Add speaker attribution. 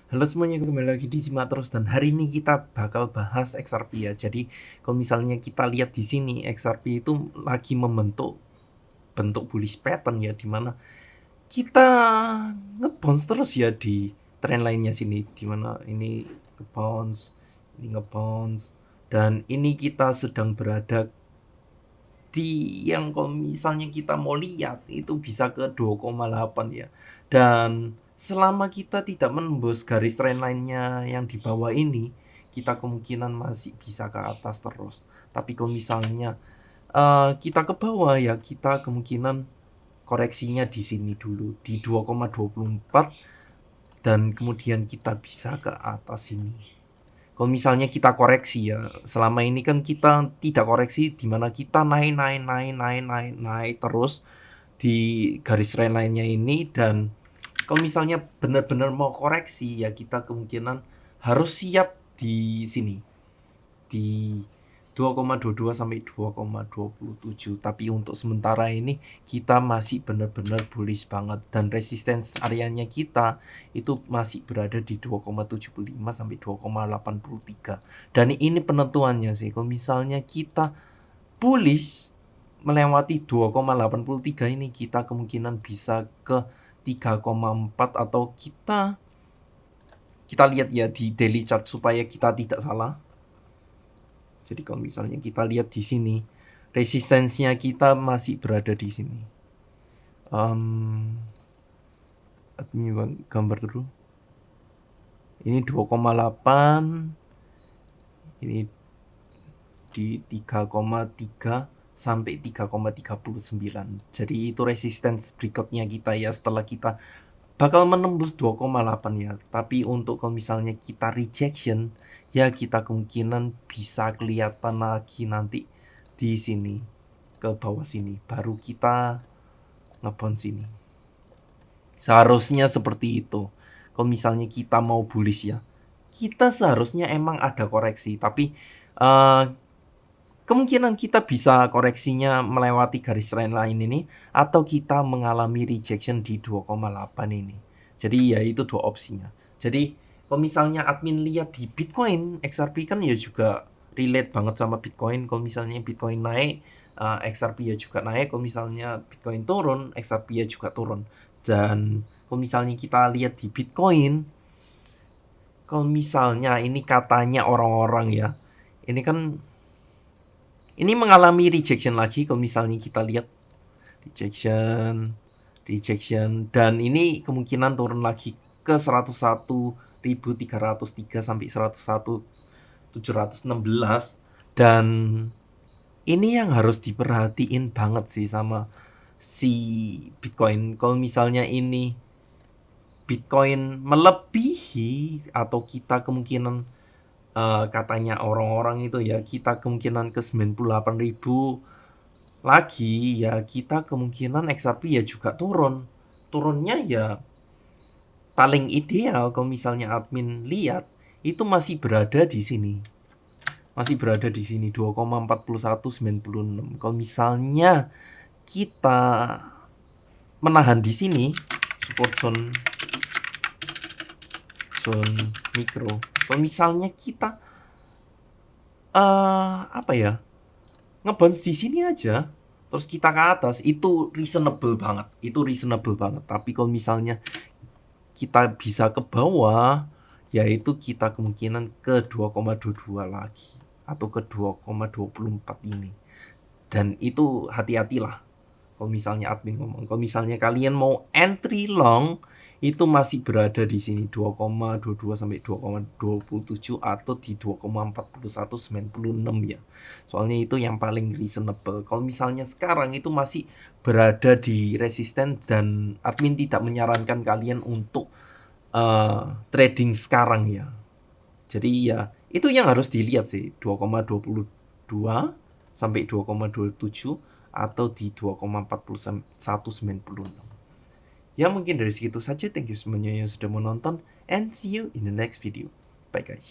Speaker 1: Halo semuanya, kembali lagi di Simak Terus dan hari ini kita bakal bahas XRP ya. Jadi kalau misalnya kita lihat di sini XRP itu lagi membentuk bentuk bullish pattern ya, dimana kita ngebounce terus ya di trend lainnya sini, dimana ini ngebounce, ini ngebounce, dan ini kita sedang berada di yang kalau misalnya kita mau lihat itu bisa ke 2,8 ya. Dan selama kita tidak menembus garis trend lainnya yang di bawah ini, kita kemungkinan masih bisa ke atas terus. Tapi kalau misalnya kita ke bawah ya, kita kemungkinan koreksinya di sini dulu di 2,24 dan kemudian kita bisa ke atas ini. Kalau misalnya kita koreksi ya, selama ini kan kita tidak koreksi, di mana kita naik terus di garis trend lainnya ini. Dan kalau misalnya benar-benar mau koreksi ya, kita kemungkinan harus siap di sini di 2,22 sampai 2,27. Tapi untuk sementara ini kita masih benar-benar bullish banget, dan resistance areanya kita itu masih berada di 2,75 sampai 2,83. Dan ini penentuannya sih, kalau misalnya kita bullish melewati 2,83 ini, kita kemungkinan bisa ke 3,4, atau kita lihat ya di daily chart supaya kita tidak salah. Jadi kalau misalnya kita lihat di sini, resistensinya kita masih berada di sini. Admin gambar dulu. Ini 2,8, ini di 3,3 sampai 3,39. Jadi itu resistance berikutnya kita ya, setelah kita bakal menembus 2,8 ya. Tapi untuk kalau misalnya kita rejection ya, kita kemungkinan bisa kelihatan lagi nanti di sini ke bawah sini, baru kita ngebounce sini. Seharusnya seperti itu. Kalau misalnya kita mau bullish ya, kita seharusnya emang ada koreksi, tapi kemungkinan kita bisa koreksinya melewati garis trend line ini, atau kita mengalami rejection di 2,8 ini. Jadi ya itu dua opsinya. Jadi kalau misalnya admin lihat di Bitcoin, XRP kan ya juga relate banget sama Bitcoin. Kalau misalnya Bitcoin naik, XRP ya juga naik. Kalau misalnya Bitcoin turun, XRP ya juga turun. Dan kalau misalnya kita lihat di Bitcoin, kalau misalnya ini katanya orang-orang ya, ini kan ini mengalami rejection lagi. Kalau misalnya kita lihat rejection, dan ini kemungkinan turun lagi ke 101.303 sampai 101.716. Dan ini yang harus diperhatiin banget sih sama si Bitcoin. Kalau misalnya ini Bitcoin melebihi, atau kita kemungkinan katanya orang-orang itu ya, kita kemungkinan ke 98.000 lagi ya, kita kemungkinan XRP ya juga turunnya ya. Paling ideal kalau misalnya admin lihat itu masih berada di sini, 2,4196. Kalau misalnya kita menahan di sini, support zone mikro, kalau misalnya kita apa ya, ngebounce di sini aja terus kita ke atas, itu reasonable banget, tapi kalau misalnya kita bisa ke bawah, yaitu kita kemungkinan ke 2,22 lagi atau ke 2,24 ini. Dan itu hati-hatilah kalau misalnya admin ngomong. Kalau misalnya kalian mau entry long, itu masih berada di sini 2,22 sampai 2,27, atau di 2,4196 ya. Soalnya itu yang paling reasonable. Kalau misalnya sekarang itu masih berada di resisten, dan admin tidak menyarankan kalian untuk trading sekarang ya. Jadi ya itu yang harus dilihat sih, 2,22 sampai 2,27, atau di 2,4196. Ya mungkin dari segitu saja. Thank you semuanya yang sudah menonton, and see you in the next video. Bye guys.